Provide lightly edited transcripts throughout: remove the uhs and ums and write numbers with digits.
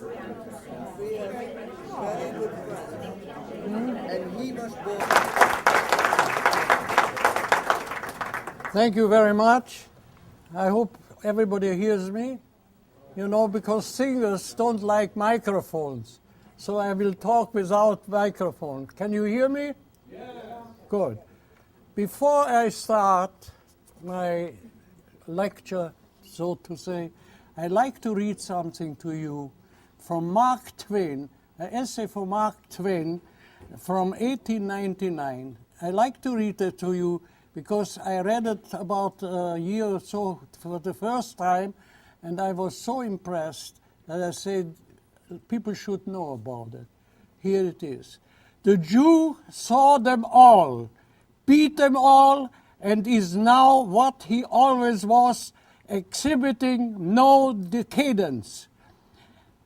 We are very good friends. And he was born. Thank you very much. I hope everybody hears me. You know, because singers don't like microphones. So I will talk without microphone. Can you hear me? Yeah. Good. Before I start my lecture, so to say, I'd like to read something to you from Mark Twain, an essay from Mark Twain from 1899. I'd like to read it to you because I read it about a year or so for the first time, and I was so impressed that I said people should know about it. Here it is. The Jew saw them all, beat them all, and is now what he always was, exhibiting no decadence,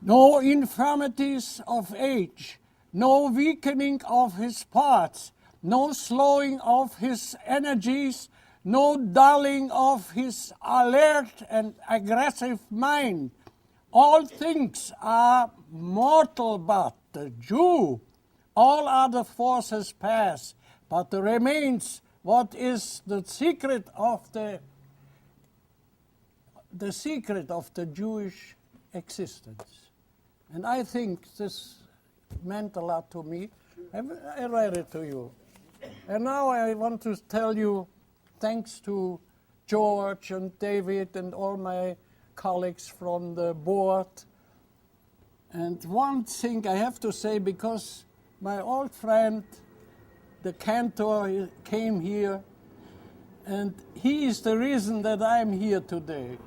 no infirmities of age, no weakening of his parts, no slowing of his energies, no dulling of his alert and aggressive mind. All things are mortal but the Jew. All other forces pass, but there remains what is the secret of the Jewish existence. And I think this meant a lot to me. I read it to you. And now I want to tell you, thanks to George and David and all my colleagues from the board. And one thing I have to say, because my old friend, the cantor, came here, and he is the reason that I'm here today.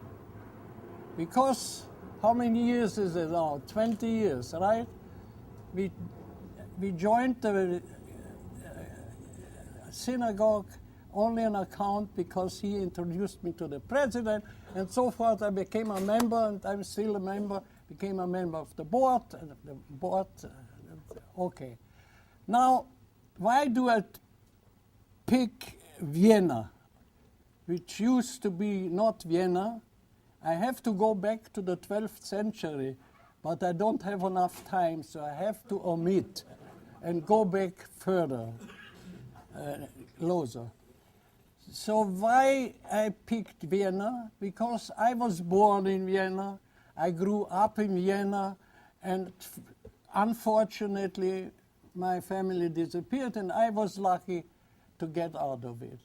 Because how many years is it now? 20 years, right? We joined the synagogue only on account because he introduced me to the president, and so forth. I became a member, and I'm still a member, became a member of the board. Okay. Now, why do I pick Vienna, which used to be not Vienna? I have to go back to the 12th century, but I don't have enough time, so I have to omit and go back further, closer. So why I picked Vienna? Because I was born in Vienna, I grew up in Vienna, and unfortunately my family disappeared, and I was lucky to get out of it.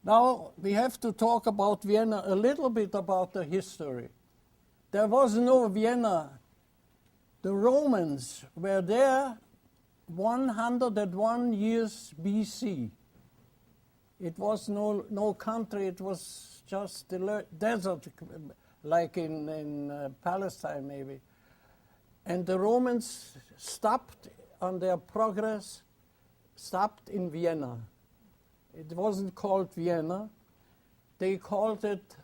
Now we have to talk about Vienna, a little bit about the history. There was no Vienna. The Romans were there 101 years BC. It was no country, it was just the desert, like in Palestine maybe. And the Romans stopped on their progress, stopped in Vienna. It wasn't called Vienna. They called it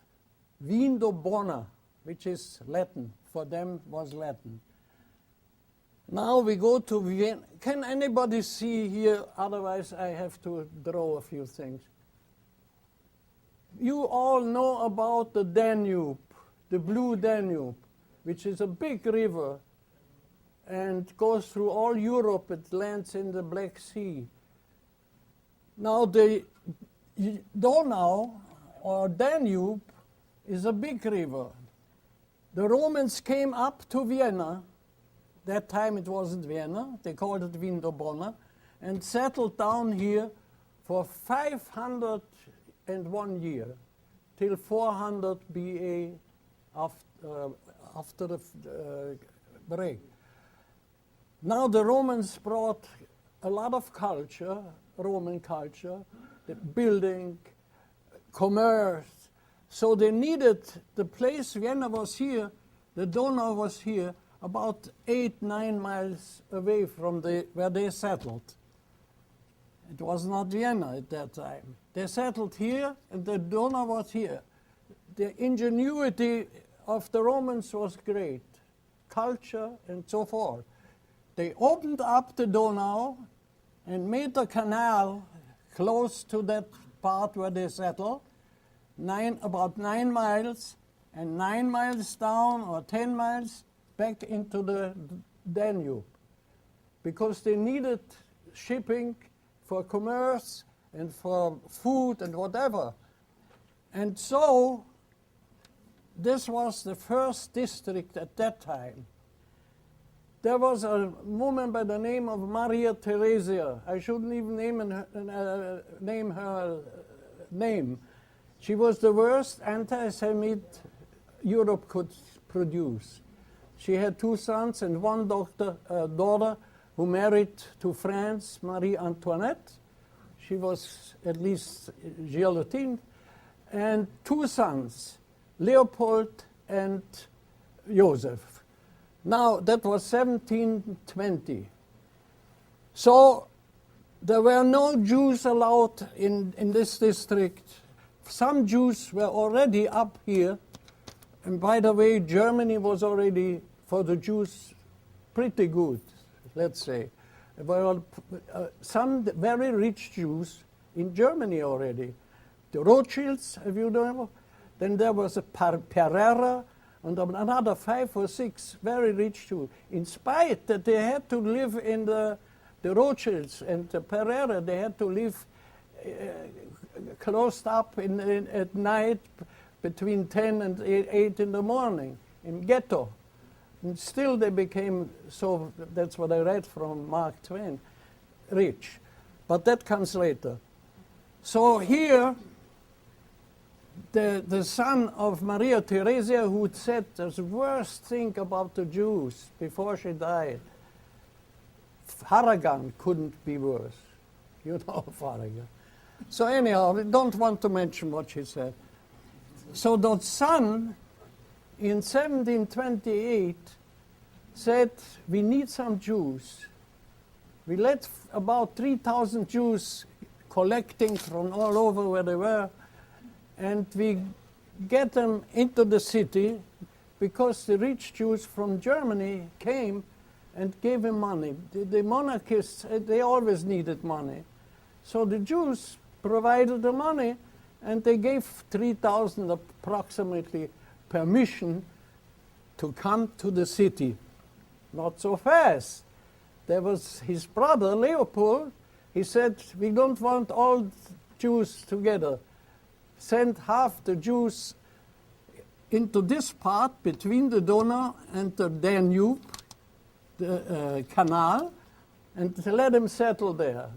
Vindobona, which is Latin. For them was Latin. Now we go to Vienna. Can anybody see here? Otherwise I have to draw a few things. You all know about the Danube, the Blue Danube, which is a big river and goes through all Europe. It lands in the Black Sea. Now the Donau or Danube is a big river. The Romans came up to Vienna. That time it wasn't Vienna, they called it Vindobona, and settled down here for 501 years, till 400 BA after the break. Now the Romans brought a lot of culture, Roman culture, the building, commerce, so they needed the place. Vienna was here, the Donau was here, about 8-9 miles away from where they settled. It was not Vienna at that time. They settled here, and the Donau was here. The ingenuity of the Romans was great, culture and so forth. They opened up the Donau and made a canal close to that part where they settled, about 9 miles, and 9 miles down or 10 miles, back into the Danube because they needed shipping for commerce and for food and whatever. And so this was the first district at that time. There was a woman by the name of Maria Theresia. I shouldn't even name her name. She was the worst anti-Semite Europe could produce. She had 2 sons and 1 daughter who married to France, Marie Antoinette. She was at least guillotined. And 2 sons, Leopold and Joseph. Now, that was 1720. So there were no Jews allowed in this district. Some Jews were already up here. And by the way, Germany was already, for the Jews, pretty good, let's say. There were some very rich Jews in Germany already. The Rothschilds, if you know. Then there was a Pereira, and another 5 or 6 very rich Jews. In spite that they had to live in the Rothschilds and the Pereira, they had to live closed up at night between 10 and 8 in the morning in ghetto. And still they became, so that's what I read from Mark Twain, rich. But that comes later. So here, the son of Maria Theresia, who said the worst thing about the Jews before she died, Harragan couldn't be worse. You know Harragan. So anyhow, we don't want to mention what she said. So the son, in 1728, said, we need some Jews. We let about 3,000 Jews collecting from all over where they were, and we get them into the city because the rich Jews from Germany came and gave him money. The monarchists, they always needed money. So the Jews provided the money, and they gave 3,000 approximately permission to come to the city. Not so fast. There was his brother, Leopold. He said, we don't want all Jews together. Send half the Jews into this part between the Donau and the Danube, the canal, and let them settle there.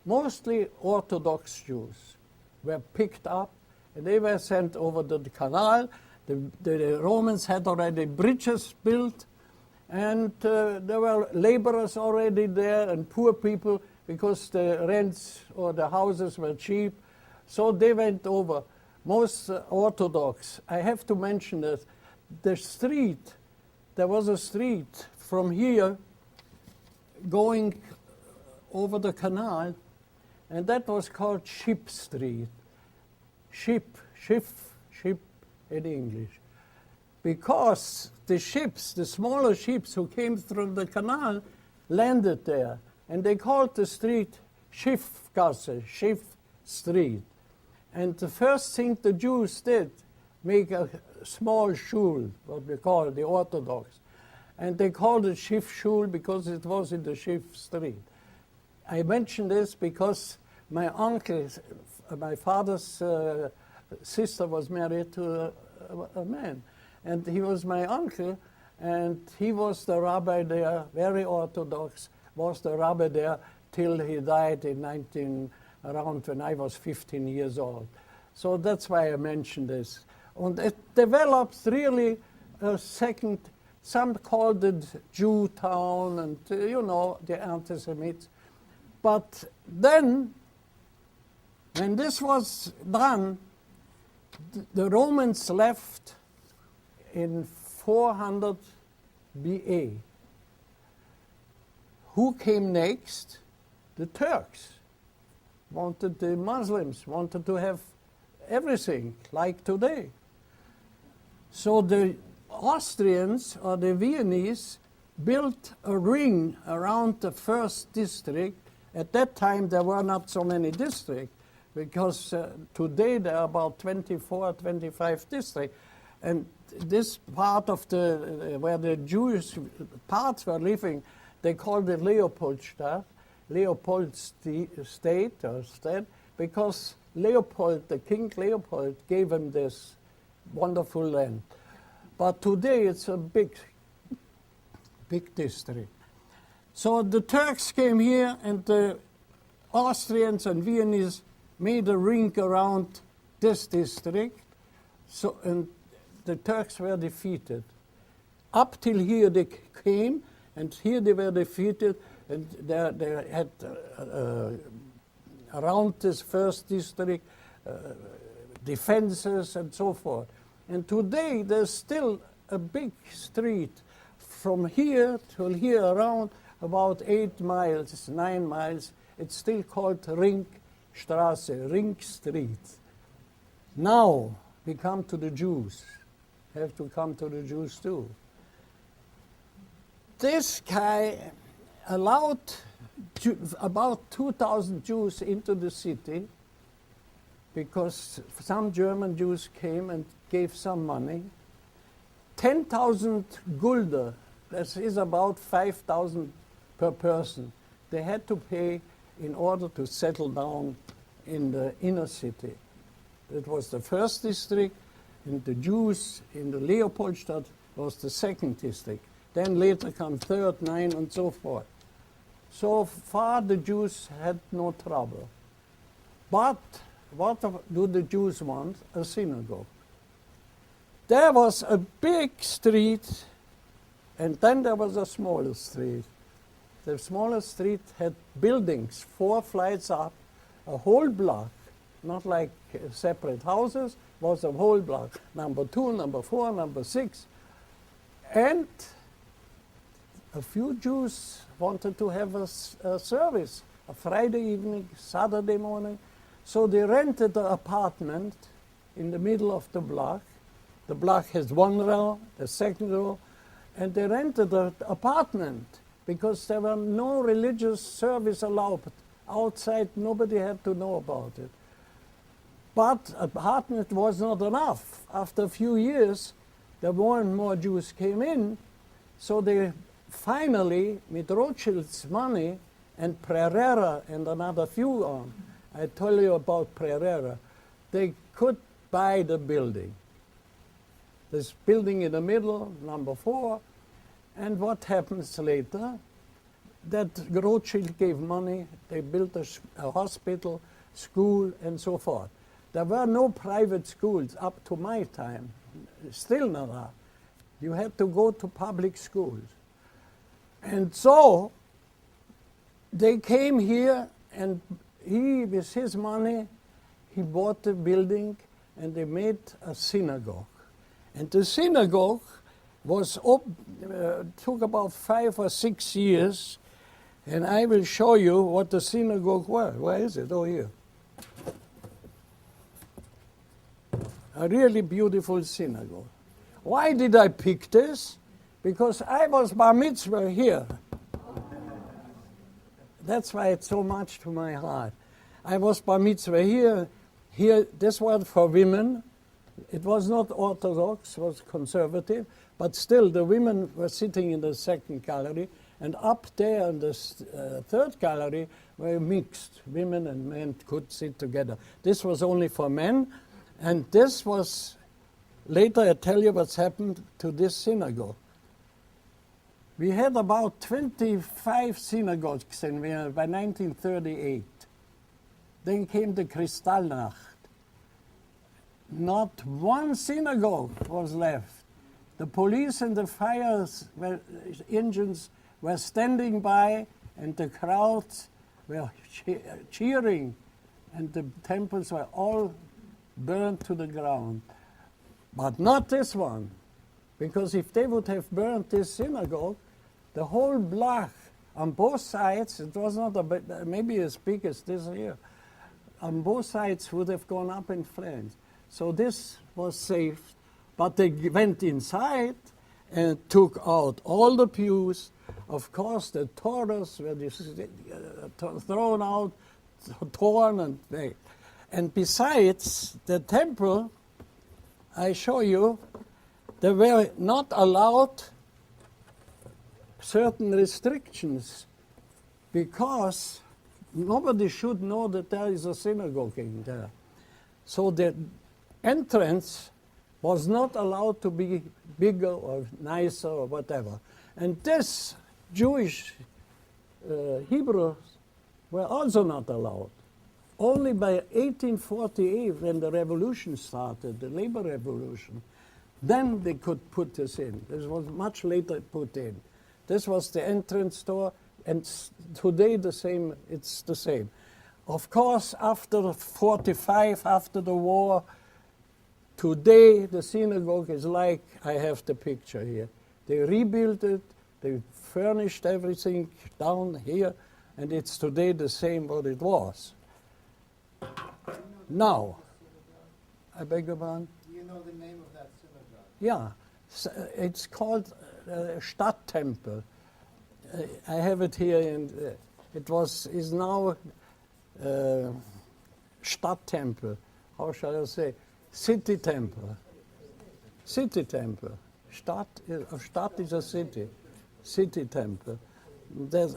Mostly Orthodox Jews were picked up, and they were sent over the canal. The Romans had already bridges built, and there were laborers already there and poor people because the rents or the houses were cheap. So they went over. Most Orthodox. I have to mention that the street, there was a street from here going over the canal, and that was called Ship Street. Ship in English. Because the ships, the smaller ships who came through the canal, landed there. And they called the street Schiffgasse, Schiff Street. And the first thing the Jews did, make a small shul, what we call the Orthodox. And they called it Schiff Shul because it was in the Schiff Street. I mention this because my uncle, my father's sister was married to a man. And he was my uncle, and he was the rabbi there, very Orthodox, was the rabbi there till he died in around when I was 15 years old. So that's why I mentioned this. And it developed really a second, some called it Jew town and, you know, the anti-Semites. But then, when this was done, the Romans left in 400 BA. Who came next? The Turks. Wanted the Muslims, wanted to have everything like today. So the Austrians or the Viennese built a ring around the first district. At that time there were not so many districts because today there are about 24, 25 districts. And this part of where the Jewish parts were living, they called it Leopoldstadt, Leopold state, because Leopold, the King Leopold, gave him this wonderful land. But today it's a big district. So the Turks came here, and the Austrians and Viennese made a ring around this district. So, and the Turks were defeated. Up till here they came, and here they were defeated, and they had around this first district defenses and so forth. And today there's still a big street from here till here around about 8 miles, 9 miles. It's still called Ringstraße, Ring Street. Now we come to the Jews. Have to come to the Jews too. This guy allowed about 2,000 Jews into the city because some German Jews came and gave some money. 10,000 gulden, that is about 5,000 per person, they had to pay in order to settle down in the inner city. It was the first district, and the Jews in the Leopoldstadt was the second district. Then later come third, 9, and so forth. So far the Jews had no trouble. But what do the Jews want? A synagogue. There was a big street, and then there was a smaller street. The smaller street had buildings, 4 flights up, a whole block, not like separate houses, was a whole block, number 2, number 4, number 6. And a few Jews wanted to have a service, a Friday evening, Saturday morning. So they rented an apartment in the middle of the block. The block has 1 row, the second row, and they rented an apartment because there were no religious service allowed. Outside, nobody had to know about it. But apartment was not enough. After a few years, there more and more Jews came in, so they finally, with Rothschild's money and Pereira and another few on, I told you about Pereira, they could buy the building. This building in the middle, number 4, and what happens later? That Rothschild gave money, they built a hospital, school, and so forth. There were no private schools up to my time, still not are. You had to go to public schools. And so they came here, and he, with his money, he bought the building, and they made a synagogue. And the synagogue was took about 5 or 6 years, and I will show you what the synagogue was. Where is it? Oh, here. A really beautiful synagogue. Why did I pick this? Because I was bar mitzvah here. That's why it's so much to my heart. I was bar mitzvah here. Here, this was for women. It was not Orthodox, it was conservative, but still the women were sitting in the second gallery, and up there in the third gallery were mixed. Women and men could sit together. This was only for men, and this was, later I tell you what's happened to this synagogue. We had about 25 synagogues in Vienna by 1938. Then came the Kristallnacht. Not one synagogue was left. The police and the fire engines were standing by, and the crowds were cheering, and the temples were all burned to the ground. But not this one, because if they would have burned this synagogue, the whole block on both sides, it was not maybe as big as this here, on both sides would have gone up in flames. So this was saved, but they went inside and took out all the pews. Of course, the Torahs were thrown out, torn, and made. And besides the temple, I show you, They were not allowed certain restrictions because nobody should know that there is a synagogue in there. So the entrance was not allowed to be bigger or nicer or whatever. And this Jewish Hebrews were also not allowed. Only by 1848, when the revolution started, the labor revolution, then they could put this in. This was much later put in. This was the entrance door, and today it's the same. Of course, after 45, after the war, today the synagogue is like, I have the picture here. They rebuilt it, they furnished everything down here, and it's today the same what it was. Now, I beg your pardon? Do you know the name of that synagogue? Yeah, it's called Stadttempel. I have it here, and is now Stadttempel. How shall I say? City Temple. City Temple. Stadt is a city. City Temple.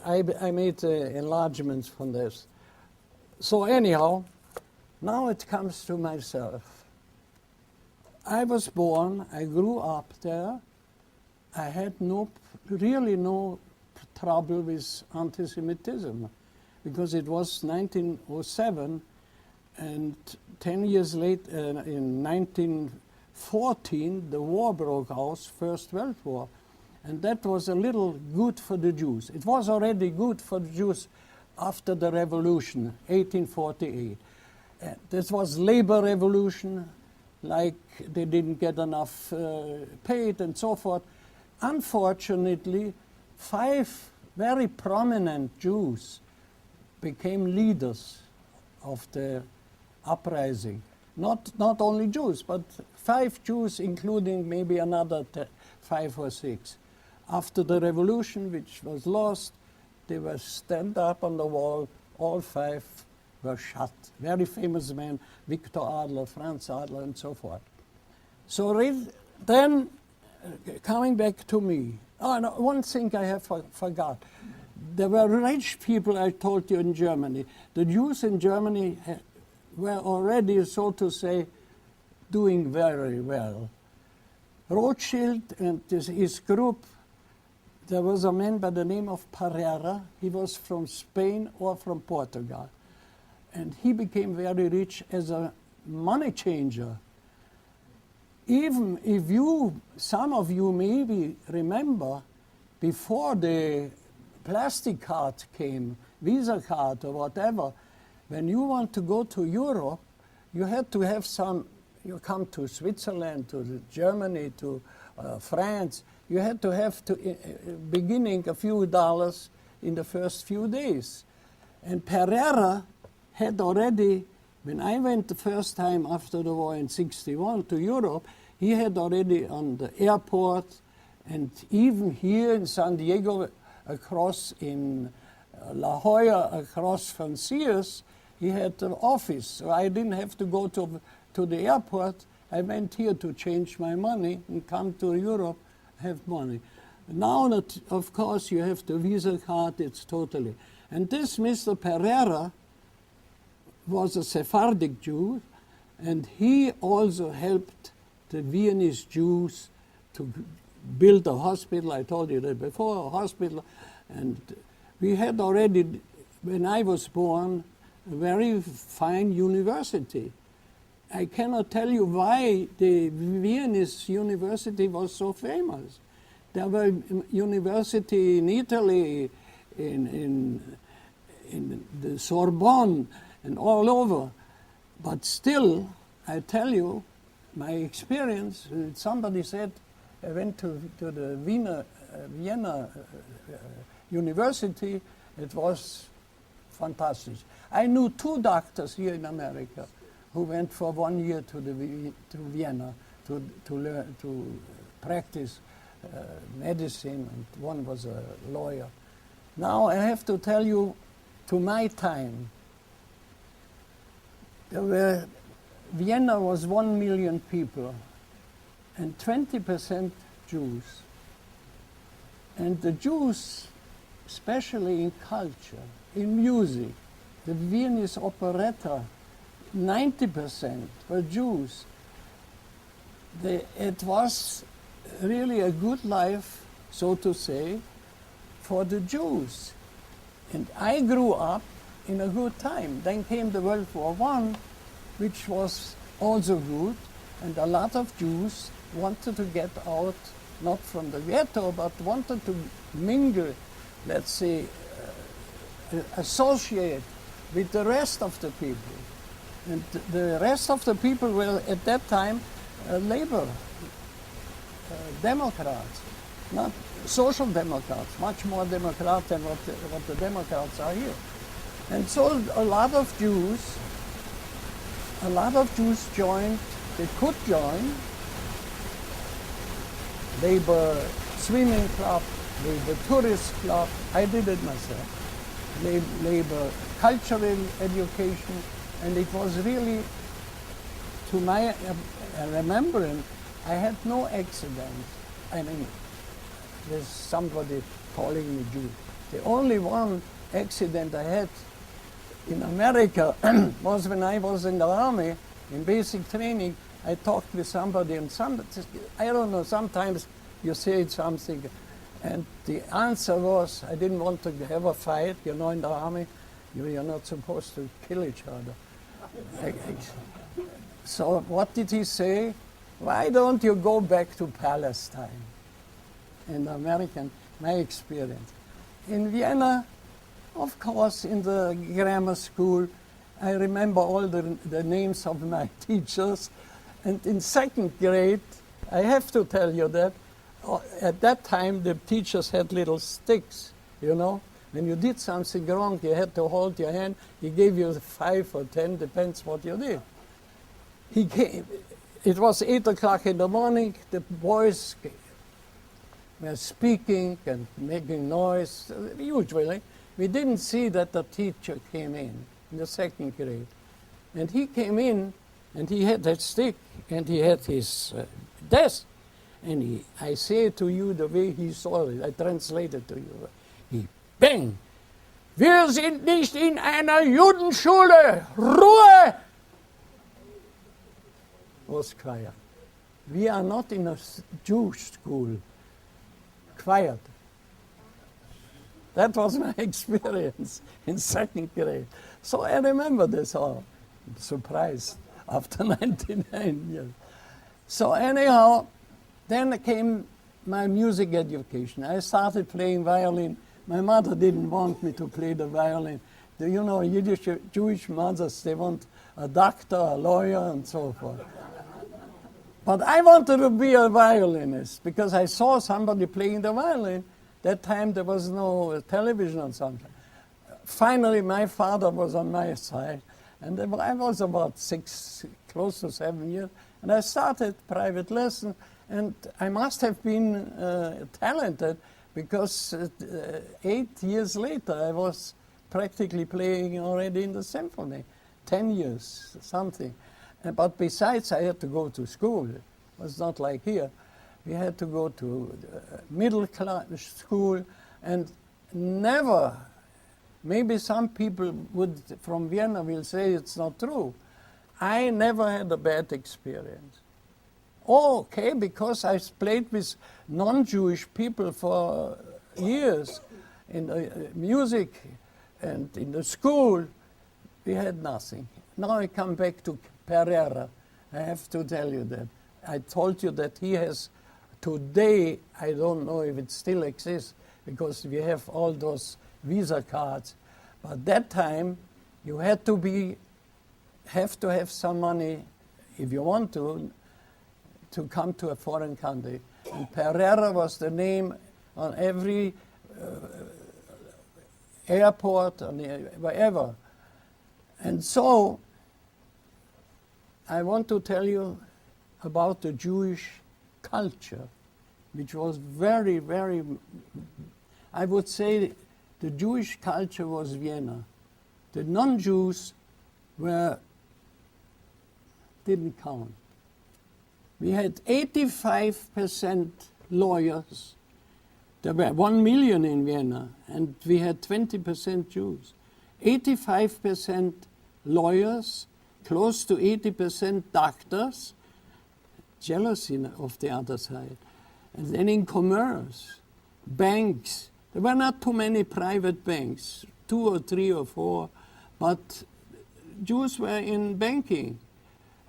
I made enlargements from this. So anyhow, now it comes to myself. I was born, I grew up there. I had really no trouble with anti-Semitism because it was 1907, and 10 years later, in 1914, the war broke out, First World War, and that was a little good for the Jews. It was already good for the Jews after the revolution, 1848. This was labor revolution, like they didn't get enough paid and so forth. Unfortunately, 5 very prominent Jews became leaders of the uprising. Not only Jews, but 5 Jews, including maybe another 5 or 6. After the revolution, which was lost, they were stand up on the wall. All 5 were shot. Very famous men, Victor Adler, Franz Adler, and so forth. So then, coming back to me, no, one thing I have forgot. There were rich people, I told you, in Germany. The Jews in Germany were already, so to say, doing very well. Rothschild and his group, there was a man by the name of Pereira. He was from Spain or from Portugal. And he became very rich as a money changer. Even if some of you maybe remember, before the plastic card came, Visa card or whatever, when you want to go to Europe, you had to have you come to Switzerland, to Germany, to France, you had to have beginning a few dollars in the first few days. And Pereira had already, when I went the first time after the war in 1961 to Europe, he had already on the airport, and even here in San Diego, across in La Jolla, across from Sears, he had an office. So I didn't have to go to the airport. I went here to change my money and come to Europe, have money. Now that, of course, you have the Visa card, it's totally. And this Mr. Pereira was a Sephardic Jew, and he also helped the Viennese Jews to build a hospital. I told you that before, a hospital. And we had already, when I was born, a very fine university. I cannot tell you why the Viennese University was so famous. There were universities in Italy, in the Sorbonne, and all over. But still, I tell you, my experience, somebody said, I went to the Vienna University, it was fantastic. I knew 2 doctors here in America who went for 1 year to Vienna to learn, to practice medicine, and one was a lawyer. Now I have to tell you, to my time, Vienna was 1 million people. and 20% Jews. And the Jews, especially in culture, in music, the Viennese operetta, 90% were Jews. It was really a good life, so to say, for the Jews. And I grew up in a good time. Then came the World War I, which was also good, and a lot of Jews wanted to get out, not from the ghetto, but wanted to mingle, let's say, associate with the rest of the people. And the rest of the people were at that time labor Democrats, not social Democrats, much more Democrat than what the Democrats are here. And so a lot of Jews joined, they could join labor swimming club, labor tourist club, I did it myself, labor cultural education, and it was really, to my remembering, I had no accidents. I mean, there's somebody calling me Jew. The only one accident I had in America was when I was in the army, in basic training. I talked with somebody, and I don't know, sometimes you say something, and the answer was, I didn't want to have a fight, in the army, you're not supposed to kill each other. So what did he say? Why don't you go back to Palestine? In American, my experience. In Vienna, of course, in the grammar school, I remember all the names of my teachers. And in second grade, I have to tell you that, at that time, the teachers had little sticks, When you did something wrong, you had to hold your hand. He gave you 5 or 10, depends what you did. It was 8 o'clock in the morning. The boys were speaking and making noise, usually. We didn't see that the teacher came in the second grade. And he came in, and he had that stick, and he had his desk. And I say to you the way he saw it, I translated to you. He bang! Wir sind nicht in einer Judenschule! Ruhe! Was quiet. We are not in a Jewish school. Quiet. That was my experience in second grade. So I remember this all. Surprised after 99 years. So anyhow, then came my music education. I started playing violin. My mother didn't want me to play the violin. Yiddish Jewish mothers, they want a doctor, a lawyer, and so forth. But I wanted to be a violinist because I saw somebody playing the violin. That time there was no television or something. Finally, my father was on my side, and I was about 6, close to 7 years, and I started private lessons, and I must have been talented because 8 years later I was practically playing already in the symphony, 10 years, something. But besides, I had to go to school. It was not like here. We had to go to middle class school, and never, maybe some people from Vienna will say it's not true. I never had a bad experience. Okay, because I played with non-Jewish people for years in the music and in the school. We had nothing. Now I come back to Pereira. I have to tell you that. I told you that he has, today, I don't know if it still exists, because we have all those Visa cards. But that time, you have to have some money, if you want to come to a foreign country. And Pereira was the name on every airport, wherever. And so, I want to tell you about the Jewish culture, which was very, very, I would say the Jewish culture was Vienna. The non-Jews didn't count. We had 85% lawyers. There were 1 million in Vienna, and we had 20% Jews. 85% lawyers, close to 80% doctors, jealousy of the other side. And then in commerce, banks, there were not too many private banks, 2 or 3 or 4, but Jews were in banking.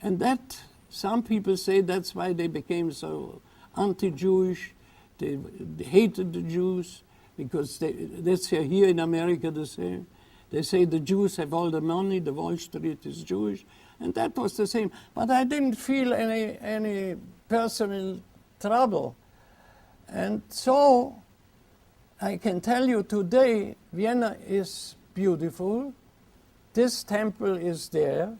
And that, some people say that's why they became so anti-Jewish. They hated the Jews because that's here in America the same. They say the Jews have all the money, the Wall Street is Jewish, and that was the same. But I didn't feel any personal trouble. And so I can tell you today, Vienna is beautiful. This temple is there.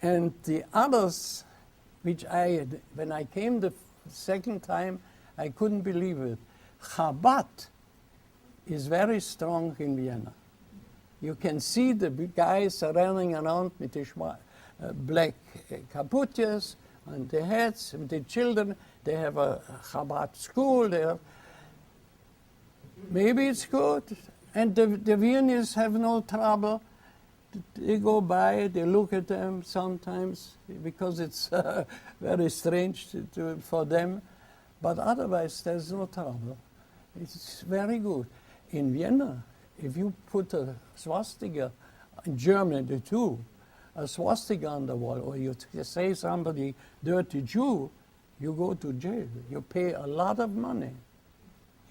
And the others, which when I came the second time, I couldn't believe it. Chabad is very strong in Vienna. You can see the big guys are running around with the black capuchas on their heads, with the children. They have a Chabad school. Maybe it's good. And the Viennese have no trouble. They go by, they look at them sometimes because it's very strange for them. But otherwise, there's no trouble. It's very good. In Vienna, if you put a swastika, in Germany they do, a swastika on the wall, or you say somebody dirty Jew, you go to jail. You pay a lot of money.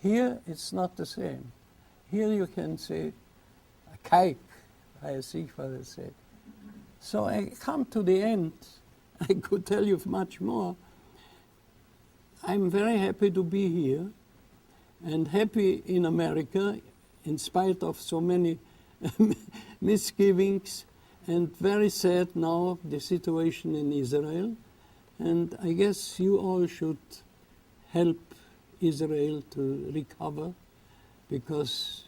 Here, it's not the same. Here you can say, a kike, I see what I said. So I come to the end. I could tell you much more. I'm very happy to be here and happy in America in spite of so many misgivings, and very sad now the situation in Israel. And I guess you all should help Israel to recover, because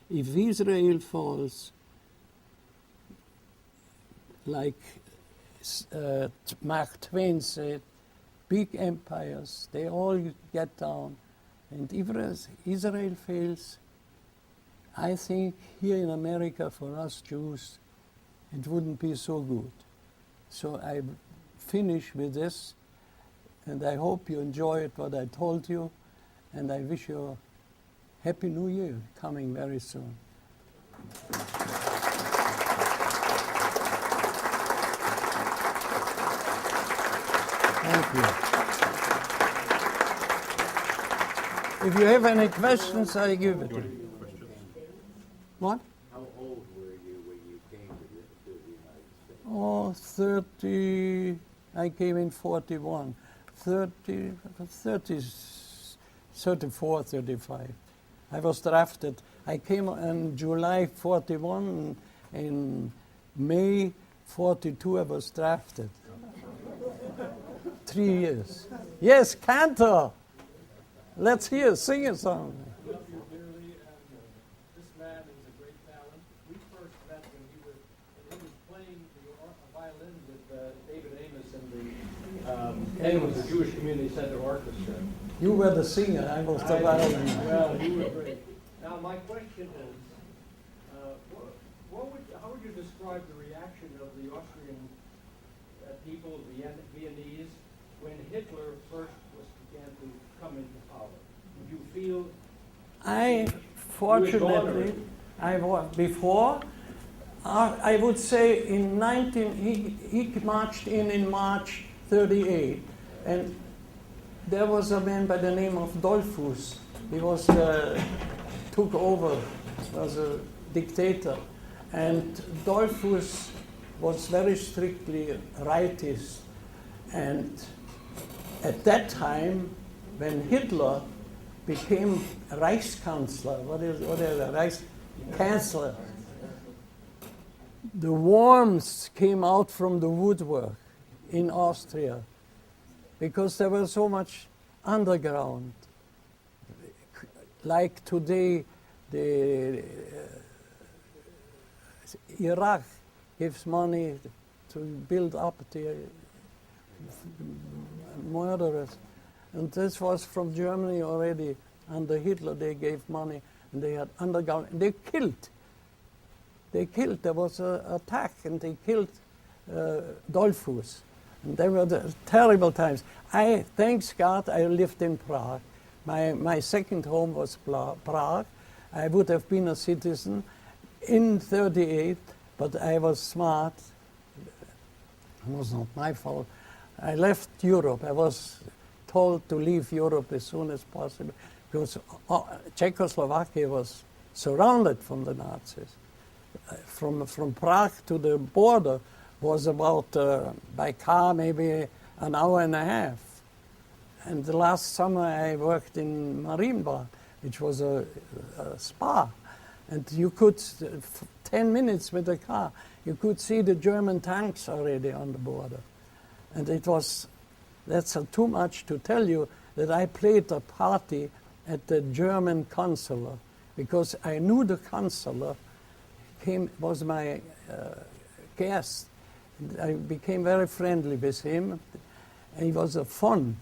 if Israel falls, like Mark Twain said, big empires, they all get down. And if Israel fails, I think here in America, for us Jews, it wouldn't be so good. So I finish with this, and I hope you enjoyed what I told you, and I wish you a Happy New Year coming very soon. Thank you. If you have any questions, I give it to you. What? How old were you when you came to the Oh, United States? 30, I came in 41. 34, 35. I was drafted. I came in July 41. In May 42, I was drafted. 3 years. Yes, Cantor. Let's hear, sing a song. I love you dearly, and this man is a great talent. We first met when he was playing the violin with David Amos in the Amos, the Jewish Community Center Orchestra. You were the singer, I was the violin. Well, you were great. Now, my question is, how would you describe the reaction of the Austrian people, the Viennese, when Hitler first began to come into power? Did you feel? Fortunately, I was before. I would say he marched in March 38, and there was a man by the name of Dollfuss. He was took over, was a dictator, and Dollfuss was very strictly rightist, and at that time, when Hitler became Reichskanzler, Reichskanzler, the worms came out from the woodwork in Austria because there was so much underground. Like today, Iraq gives money to build up the murderers. And this was from Germany already. Under Hitler, they gave money, and they had underground. And they killed. There was an attack, and they killed Dollfuss. And they were the terrible times. Thanks God, I lived in Prague. My second home was Prague. I would have been a citizen in 1938, but I was smart. It was not my fault. I left Europe. I was told to leave Europe as soon as possible because Czechoslovakia was surrounded from the Nazis. From Prague to the border was about, by car, maybe an hour and a half. And the last summer I worked in Marienbad, which was a spa. And you could, 10 minutes with a car, you could see the German tanks already on the border. And that's too much to tell you that I played a party at the German consular because I knew the consular was my guest. And I became very friendly with him. And he was a fun.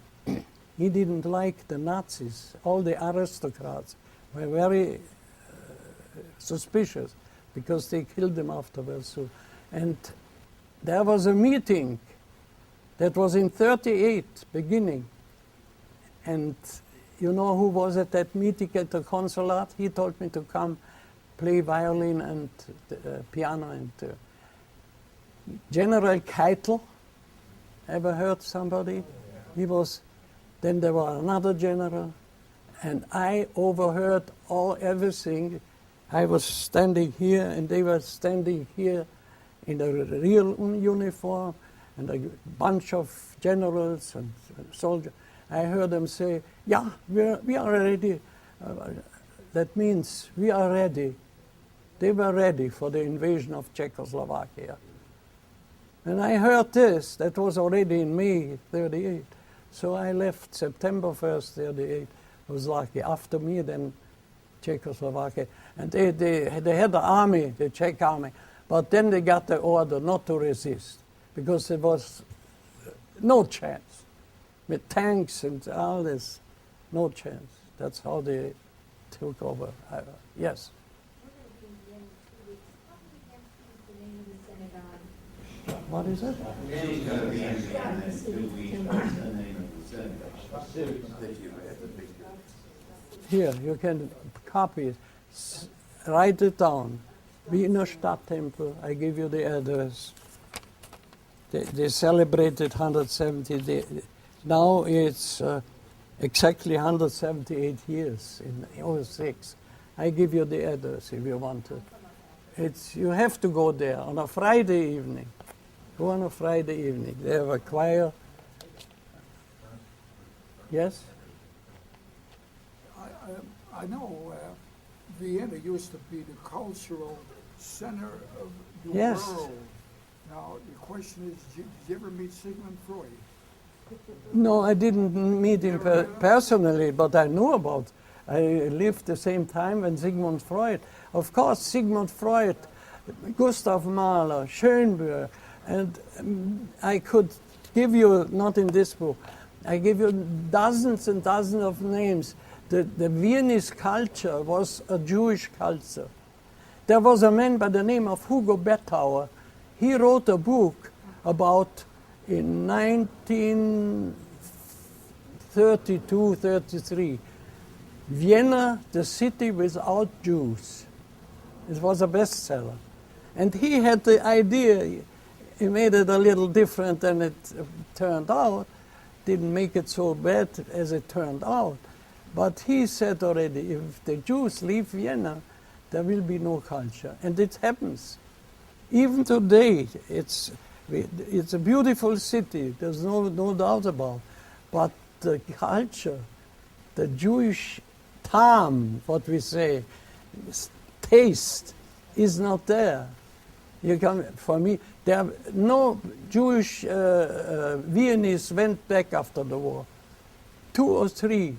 He didn't like the Nazis. All the aristocrats were very suspicious because they killed them afterwards. So, and there was a meeting that was in 1938, beginning. And you know who was at that meeting at the consulate? He told me to come play violin and piano. And General Keitel, ever heard somebody? He was. Then there was another general, and I overheard everything. I was standing here, and they were standing here in a real uniform, and a bunch of generals and soldiers. I heard them say, "Yeah, we are ready." That means we are ready. They were ready for the invasion of Czechoslovakia. And I heard this. That was already in May 1938. So I left September 1st, 1938. It was lucky. After me, then Czechoslovakia. And they had the army, the Czech army. But then they got the order not to resist because there was no chance. With tanks and all this, no chance. That's how they took over. Yes? What is it? Here, you can copy it. Write it down. Wiener Stadttempel. I give you the address. They celebrated 170. Now it's exactly 178 years in 2006. I give you the address if you want it. You have to go there on a Friday evening. Go on a Friday evening. They have a choir. Yes? I know Vienna used to be the cultural center of the Yes. world. Now, the question is, did you ever meet Sigmund Freud? No, I didn't meet him personally, but I knew about. I lived the same time when Sigmund Freud. Of course, Sigmund Freud, Gustav Mahler, Schoenberg, and I could give you, not in this book, I give you dozens and dozens of names. The Viennese culture was a Jewish culture. There was a man by the name of Hugo Bettauer. He wrote a book about, in 1932, 33, Vienna, the city without Jews. It was a bestseller. And he had the idea, he made it a little different than it turned out, didn't make it so bad as it turned out. But he said already, if the Jews leave Vienna, there will be no culture. And it happens. Even today, it's a beautiful city, there's no doubt about it. But the culture, the Jewish charm, what we say, taste, is not there. For me, there are no Jewish Viennese went back after the war. 2 or 3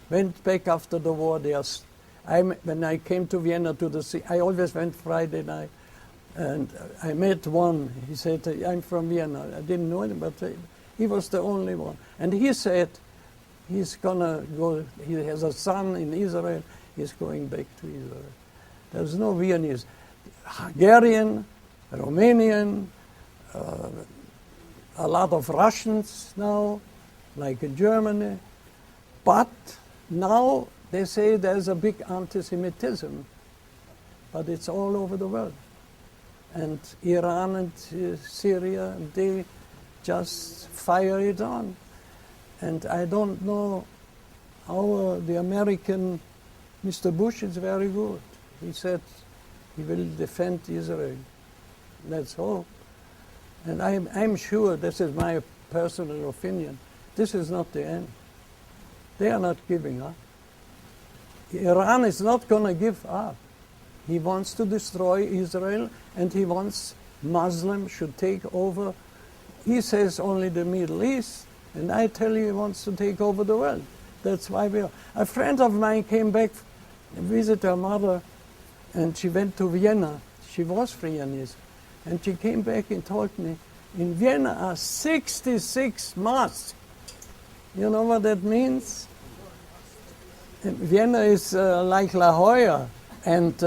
went back after the war. When I came to Vienna to the sea, I always went Friday night. And I met one. He said, "I'm from Vienna." I didn't know him, but He was the only one. And he said he's going to go, he has a son in Israel, he's going back to Israel. There's no Viennese. Hungarian, Romanian, a lot of Russians now, like in Germany. But now they say there's a big anti-Semitism, but it's all over the world. And Iran and Syria, they just fire it on. And I don't know how the American, Mr. Bush is very good. He said he will defend Israel. Let's hope. And I'm sure, this is my personal opinion, this is not the end. They are not giving up. Iran is not going to give up. He wants to destroy Israel, and he wants Muslims should take over. He says only the Middle East, and I tell you he wants to take over the world. That's why we are. A friend of mine came back and visited her mother, and she went to Vienna. She was Viennese. And she came back and told me, in Vienna are 66 mosques. You know what that means? Vienna is like La Jolla and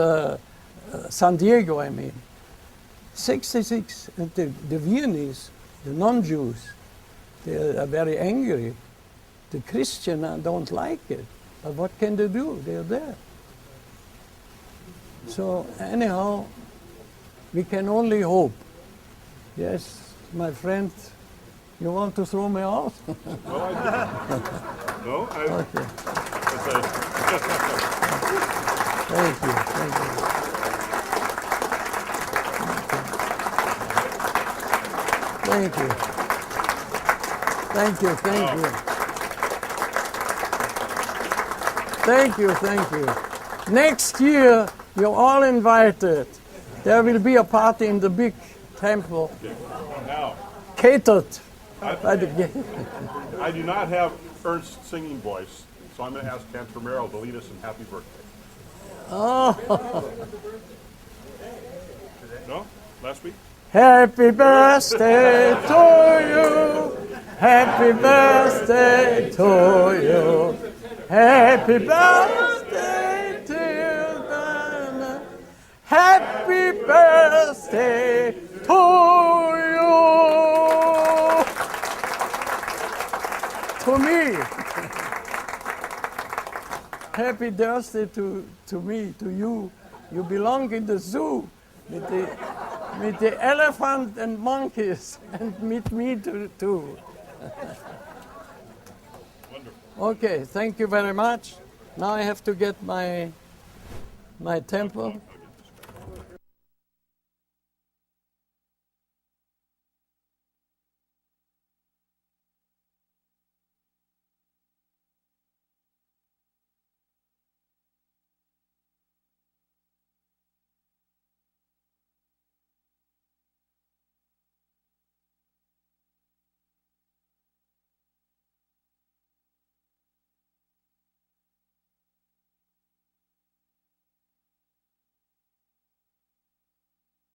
San Diego, I mean. 66, and the Viennese, the non-Jews, they are very angry. The Christians don't like it. But what can they do? They're there. So anyhow, we can only hope. Yes, my friend, you want to throw me out? Well, I didn't. No, I. Okay. Thank you. Thank you. Thank you. Thank you. Thank you. Thank you. Thank you. Next year, you're all invited. There will be a party in the big temple. Now, Catered by the I do not have Ernst's singing voice, so I'm going to ask Cantor Merrill to lead us in Happy Birthday. Oh, No? Last week? happy birthday to you. Happy birthday to you. Happy birthday to you. Dana. Happy birthday to you. To me. Happy birthday to me, to you. You belong in the zoo with the elephant and monkeys, and meet me too. Wonderful. Okay, thank you very much. Now I have to get my temple.